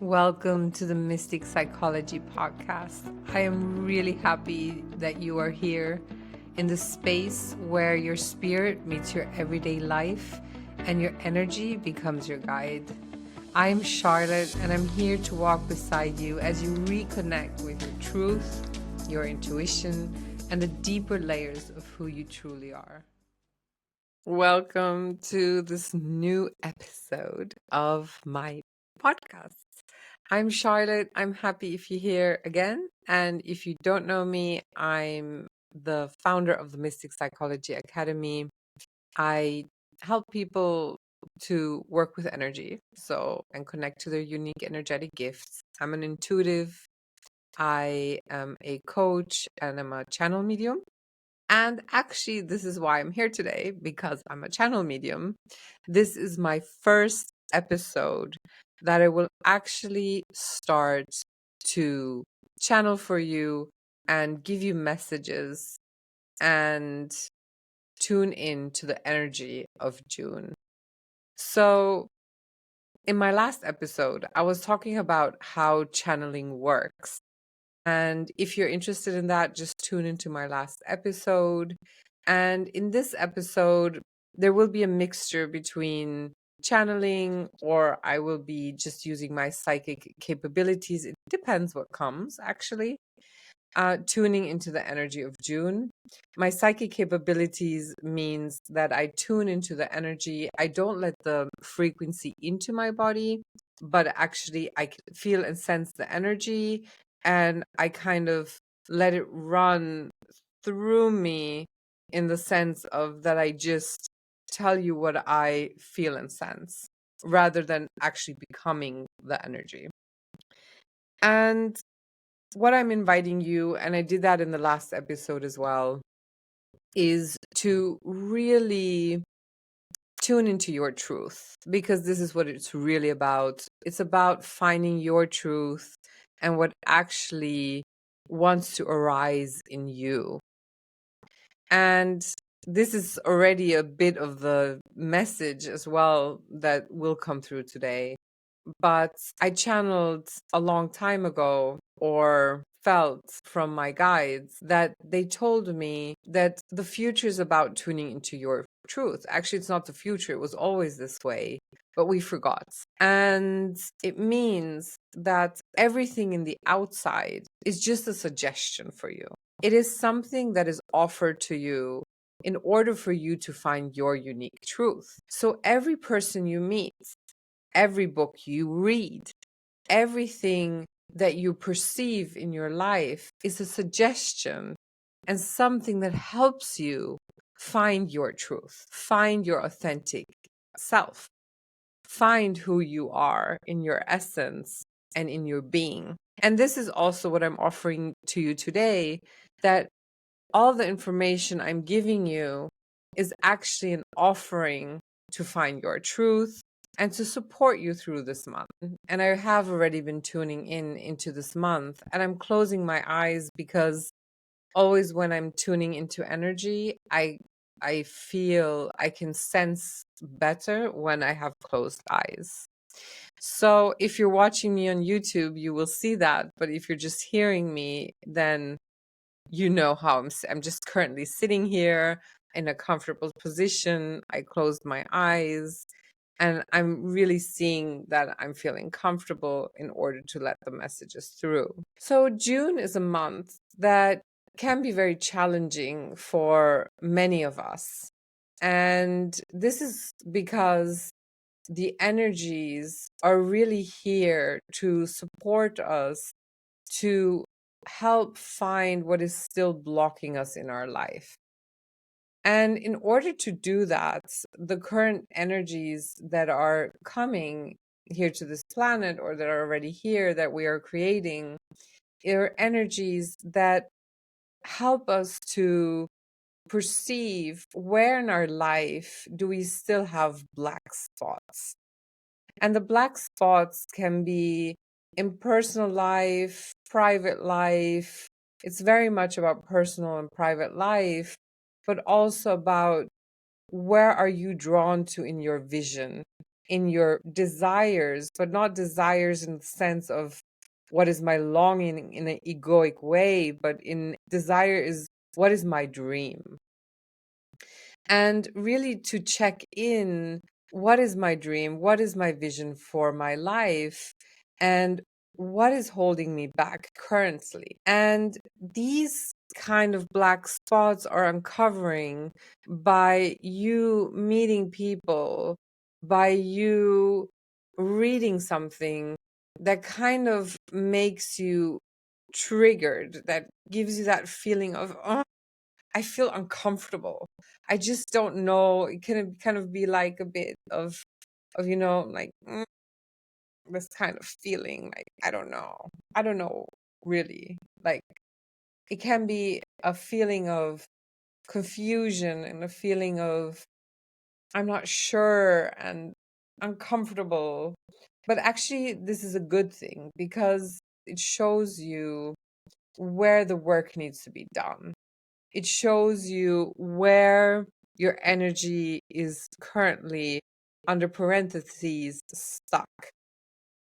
Welcome to the Mystic Psychology Podcast. I am really happy that you are here in the space where your spirit meets your everyday life and your energy becomes your guide. I'm Charlotte and I'm here to walk beside you as you reconnect with your truth, your intuition, and the deeper layers of who you truly are. Welcome to this new episode of my podcast. I'm Charlotte. I'm happy if you're here again. And if you don't know me, I'm the founder of the Mystic Psychology Academy. I help people to work with energy, and connect to their unique energetic gifts. I'm an intuitive, I am a coach, and I'm a channel medium. And actually, this is why I'm here today, because I'm a channel medium. This is my first episode that I will actually start to channel for you and give you messages and tune in to the energy of June. So, in my last episode, I was talking about how channeling works. And if you're interested in that, just tune into my last episode. And in this episode, there will be a mixture between channeling, or I will be just using my psychic capabilities. It depends what comes, actually. Tuning into the energy of June. My psychic capabilities means that I tune into the energy. I don't let the frequency into my body, but actually I feel and sense the energy, and I kind of let it run through me in the sense of that I just tell you what I feel and sense rather than actually becoming the energy. And what I'm inviting you, and I did that in the last episode as well, is to really tune into your truth, because this is what it's really about. It's about finding your truth and what actually wants to arise in you. And this is already a bit of the message as well that will come through today. But I channeled a long time ago, or felt from my guides, that they told me that the future is about tuning into your truth. Actually, it's not the future, it was always this way, but we forgot. And it means that everything in the outside is just a suggestion for you. It is something that is offered to you in order for you to find your unique truth. So every person you meet, every book you read, everything that you perceive in your life is a suggestion and something that helps you find your truth, find your authentic self, find who you are in your essence and in your being. And this is also what I'm offering to you today, that all the information I'm giving you is actually an offering to find your truth and to support you through this month. And I have already been tuning into this month, and I'm closing my eyes because always when I'm tuning into energy, I feel I can sense better when I have closed eyes. So if you're watching me on YouTube, you will see that. But if you're just hearing me, then you know how I'm just currently sitting here in a comfortable position. I closed my eyes and I'm really seeing that I'm feeling comfortable in order to let the messages through. So June is a month that can be very challenging for many of us. And this is because the energies are really here to support us, to help find what is still blocking us in our life. And in order to do that, the current energies that are coming here to this planet, or that are already here, that we are creating, are energies that help us to perceive where in our life do we still have black spots. And the black spots can be in personal life, private life. It's very much about personal and private life, but also about where are you drawn to in your vision? in your desires, but not desires in the sense of what is my longing in an egoic way, but in desire is what is my dream? And really to check in, what is my dream? What is my vision for my life? And what is holding me back currently? And these kind of black spots are uncovering by you meeting people, by you reading something that kind of makes you triggered, that gives you that feeling of, oh, I feel uncomfortable. I just don't know. It can kind of be like a bit of like this kind of feeling. Like I don't know. I don't know really. Like it can be a feeling of confusion and a feeling of I'm not sure and uncomfortable. But actually, this is a good thing because it shows you where the work needs to be done. It shows you where your energy is currently, under parentheses, stuck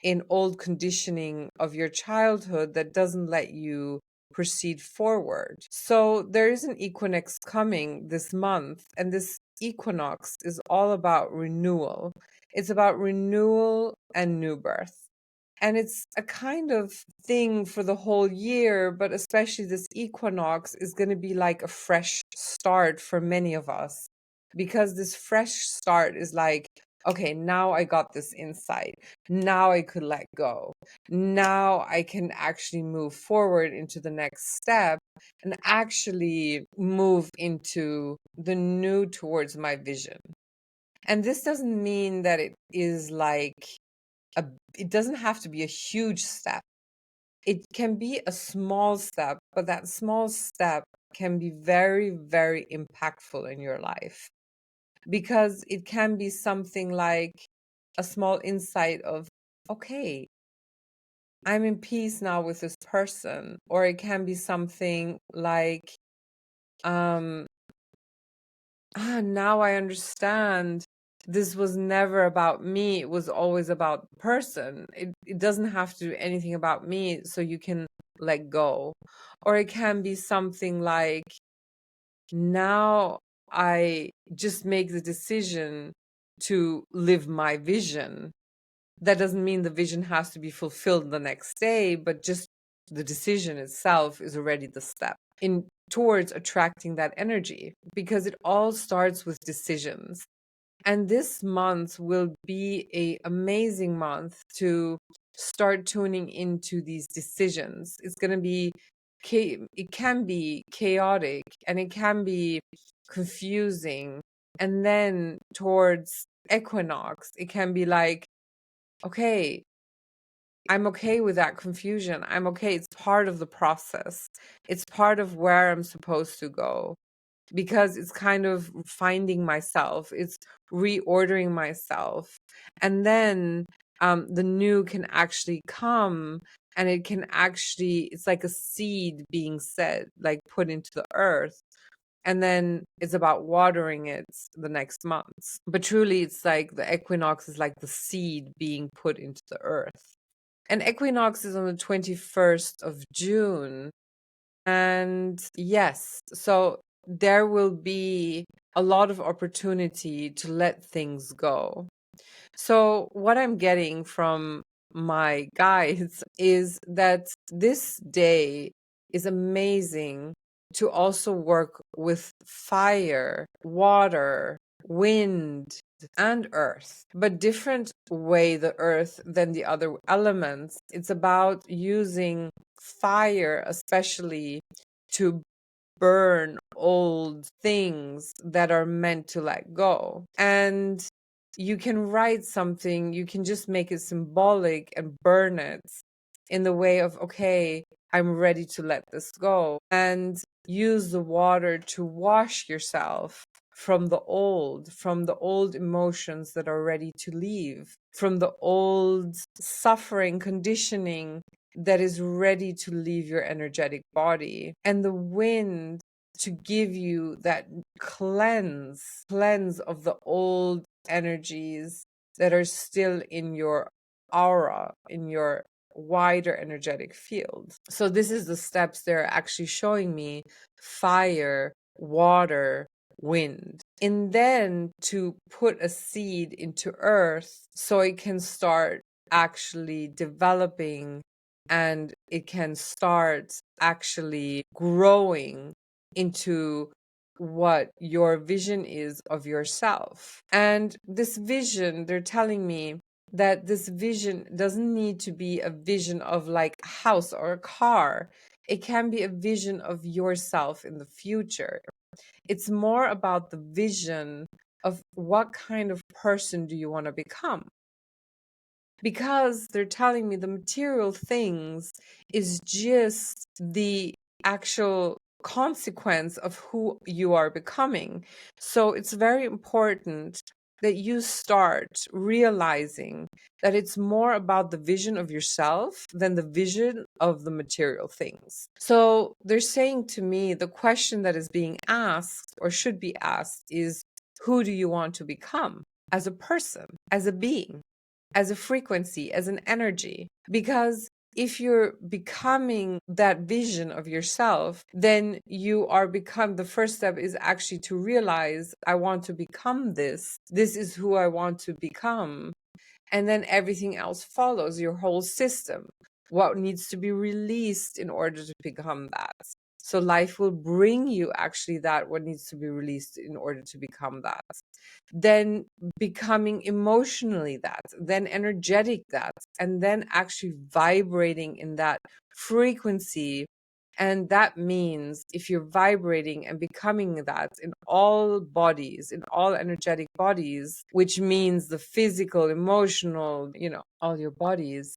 in old conditioning of your childhood that doesn't let you proceed forward. So there is an equinox coming this month, and this equinox is all about renewal. It's about renewal and new birth. And it's a kind of thing for the whole year, but especially this equinox is going to be like a fresh start for many of us. Because this fresh start is like, okay, now I got this insight. Now I could let go. Now I can actually move forward into the next step and actually move into the new towards my vision. And this doesn't mean that it is like a, it doesn't have to be a huge step. It can be a small step, but that small step can be very, very impactful in your life because it can be something like a small insight of, okay, I'm in peace now with this person. Or it can be something like, um, now I understand this was never about me. It was always about the person. It doesn't have to do anything about me, so you can let go. Or it can be something like, now I just make the decision to live my vision. That doesn't mean the vision has to be fulfilled the next day, but just the decision itself is already the step in towards attracting that energy, because it all starts with decisions. And this month will be a amazing month to start tuning into these decisions. It's going to be it can be chaotic and it can be confusing. And then towards equinox, it can be like, okay, I'm okay with that confusion. I'm okay. It's part of the process. It's part of where I'm supposed to go because it's kind of finding myself. It's reordering myself. And then the new can actually come, and it can actually, it's like a seed being set, like put into the earth. And then it's about watering it the next months. But truly, it's like the equinox is like the seed being put into the earth. And equinox is on the 21st of June. And yes, so there will be a lot of opportunity to let things go. So what I'm getting from my guides is that this day is amazing to also work with fire, water, wind, and earth, but different way the earth than the other elements. It's about using fire, especially to burn old things that are meant to let go. And you can write something, you can just make it symbolic and burn it in the way of, okay, I'm ready to let this go. And use the water to wash yourself from the old emotions that are ready to leave, from the old suffering conditioning that is ready to leave your energetic body. And the wind to give you that cleanse of the old energies that are still in your aura, in your wider energetic field. So this is the steps they're actually showing me: fire, water, wind. And then to put a seed into earth so it can start actually developing and it can start actually growing into what your vision is of yourself. And this vision, they're telling me that this vision doesn't need to be a vision of like a house or a car. It can be a vision of yourself in the future. It's more about the vision of what kind of person do you want to become. Because they're telling me the material things is just the actual consequence of who you are becoming. So it's very important that you start realizing that it's more about the vision of yourself than the vision of the material things. So they're saying to me, the question that is being asked or should be asked is, who do you want to become as a person, as a being, as a frequency, as an energy? Because if you're becoming that vision of yourself, then you are the first step is actually to realize, I want to become this. This is who I want to become. And then everything else follows, your whole system, what needs to be released in order to become that. So life will bring you actually that what needs to be released in order to become that. Then becoming emotionally that, then energetic that, and then actually vibrating in that frequency. And that means if you're vibrating and becoming that in all bodies, in all energetic bodies, which means the physical, emotional, all your bodies,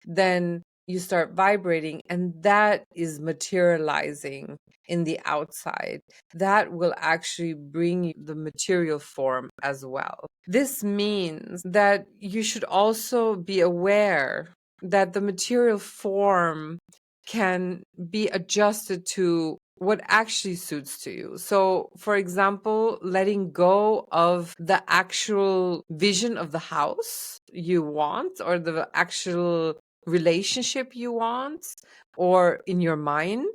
then you start vibrating, and that is materializing in the outside. That will actually bring you the material form as well. This means that you should also be aware that the material form can be adjusted to what actually suits to you. So, for example, letting go of the actual vision of the house you want, or the actual relationship you want, or in your mind,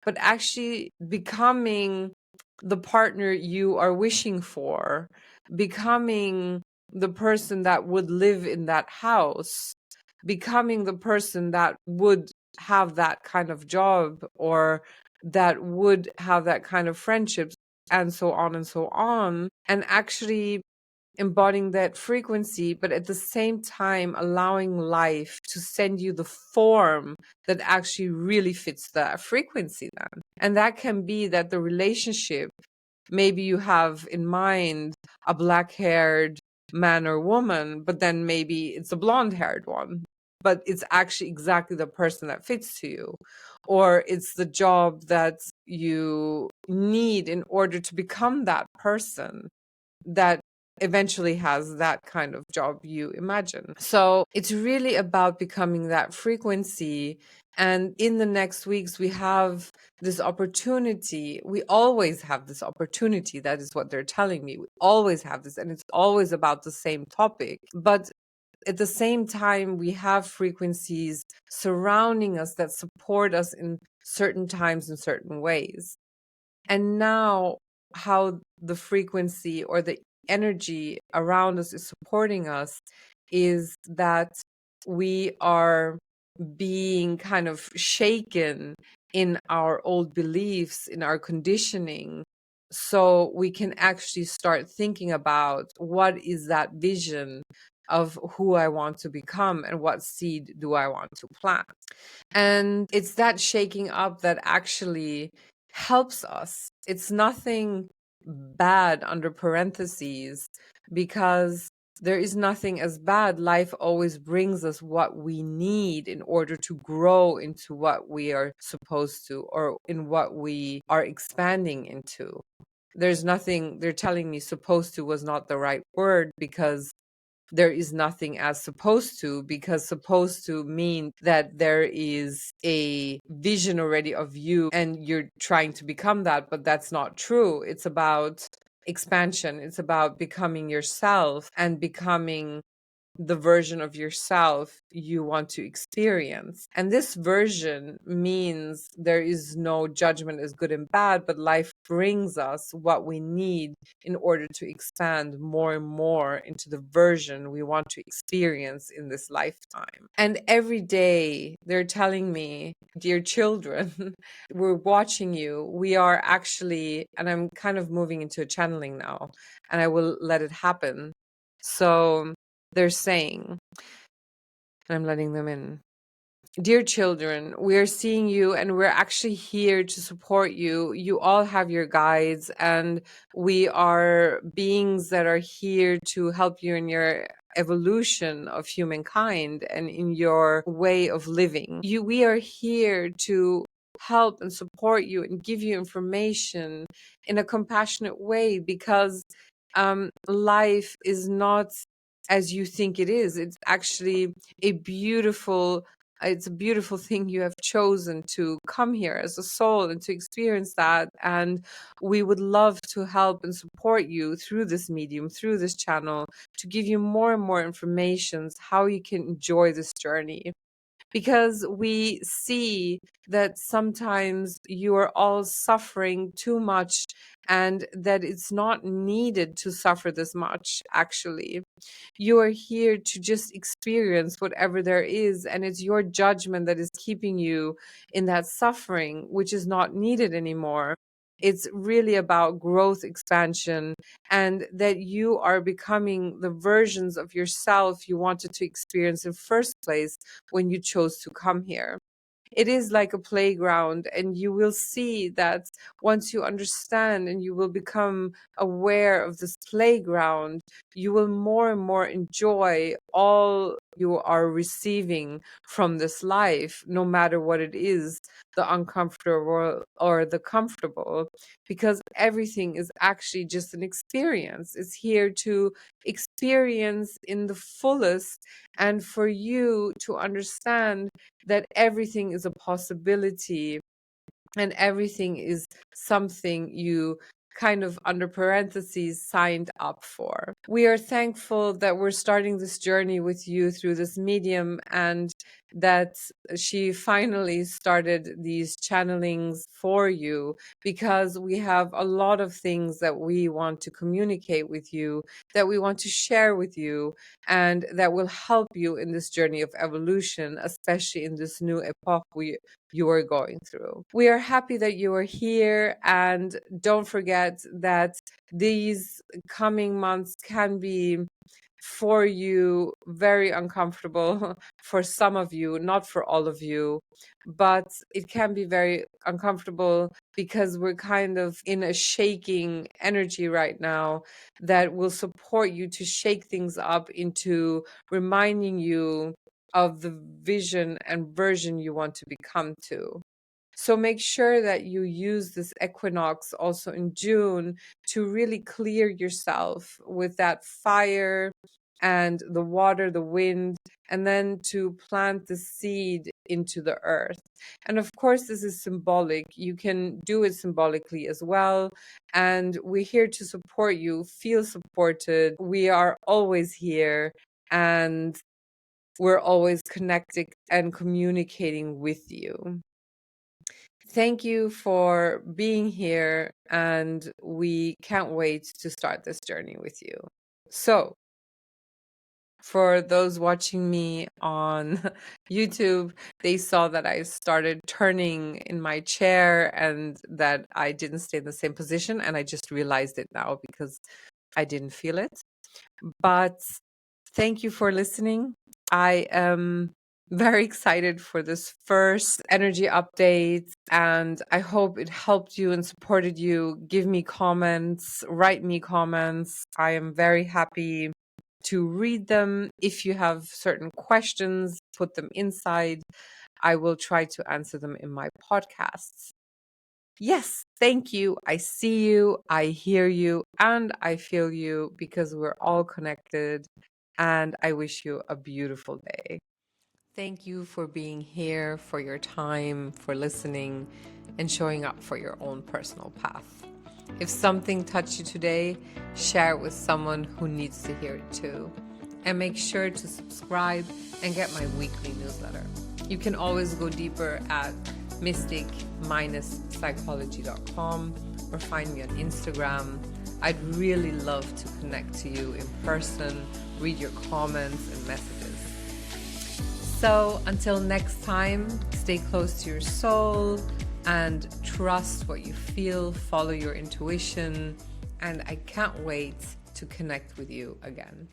but actually becoming the partner you are wishing for, becoming the person that would live in that house, becoming the person that would have that kind of job, or that would have that kind of friendships, and so on and so on, and actually embodying that frequency, but at the same time allowing life to send you the form that actually really fits that frequency then. And that can be that the relationship, maybe you have in mind a black-haired man or woman, but then maybe it's a blonde-haired one, but it's actually exactly the person that fits to you. Or it's the job that you need in order to become that person that eventually has that kind of job you imagine. So it's really about becoming that frequency. And in the next weeks, we have this opportunity. We always have this opportunity. That is what they're telling me. We always have this, and it's always about the same topic. But at the same time, we have frequencies surrounding us that support us in certain times in certain ways. And now, how the frequency or the energy around us is supporting us is that we are being kind of shaken in our old beliefs, in our conditioning, so we can actually start thinking about what is that vision of who I want to become and what seed do I want to plant. And it's that shaking up that actually helps us. It's nothing bad under parentheses, because there is nothing as bad. Life always brings us what we need in order to grow into what we are supposed to, or in what we are expanding into. There's nothing, they're telling me supposed to was not the right word, because there is nothing as supposed to, because supposed to mean that there is a vision already of you and you're trying to become that, but that's not true. It's about expansion. It's about becoming yourself and becoming the version of yourself you want to experience. And this version means there is no judgment as good and bad, but life brings us what we need in order to expand more and more into the version we want to experience in this lifetime. And every day they're telling me, dear children, we're watching you. We are actually, and I'm kind of moving into a channeling now, and I will let it happen. So they're saying, and I'm letting them in. Dear children, we are seeing you and we're actually here to support you. You all have your guides, and we are beings that are here to help you in your evolution of humankind and in your way of living. We are here to help and support you and give you information in a compassionate way, because life is not as you think it is. It's actually a beautiful it's a beautiful thing you have chosen to come here as a soul and to experience that. And we would love to help and support you through this medium, through this channel, to give you more and more information how you can enjoy this journey. Because we see that sometimes you are all suffering too much, and that it's not needed to suffer this much, actually. You are here to just experience whatever there is, and it's your judgment that is keeping you in that suffering, which is not needed anymore. It's really about growth, expansion, and that you are becoming the versions of yourself you wanted to experience in first place when you chose to come here. It is like a playground, and you will see that once you understand and you will become aware of this playground, you will more and more enjoy all you are receiving from this life, no matter what it is, the uncomfortable or the comfortable, because everything is actually just an experience. It's here to experience in the fullest, and for you to understand that everything is a possibility and everything is something you kind of under parentheses signed up for. We are thankful that we're starting this journey with you through this medium, and that she finally started these channelings for you, because we have a lot of things that we want to communicate with you, that we want to share with you, and that will help you in this journey of evolution, especially in this new epoch you are going through. We are happy that you are here, and don't forget that these coming months can be for you very uncomfortable for some of you, not for all of you, but it can be very uncomfortable because we're kind of in a shaking energy right now that will support you to shake things up into reminding you of the vision and version you want to become to. So make sure that you use this equinox also in June to really clear yourself with that fire and the water, the wind, and then to plant the seed into the earth. And of course, this is symbolic. You can do it symbolically as well. And we're here to support you. Feel supported. We are always here, and we're always connected and communicating with you. Thank you for being here, and we can't wait to start this journey with you. So, for those watching me on YouTube, they saw that I started turning in my chair and that I didn't stay in the same position, and I just realized it now because I didn't feel it. But thank you for listening. I am very excited for this first energy update, and I hope it helped you and supported you. Give me comments, write me comments. I am very happy to read them. If you have certain questions, put them inside. I will try to answer them in my podcasts. Yes, thank you. I see you, I hear you, and I feel you, because we're all connected. And I wish you a beautiful day. Thank you for being here, for your time, for listening, and showing up for your own personal path. If something touched you today, share it with someone who needs to hear it too. and make sure to subscribe and get my weekly newsletter. You can always go deeper at mystic-psychology.com or find me on Instagram. I'd really love to connect to you in person, read your comments and messages. So until next time, stay close to your soul and trust what you feel, follow your intuition, and I can't wait to connect with you again.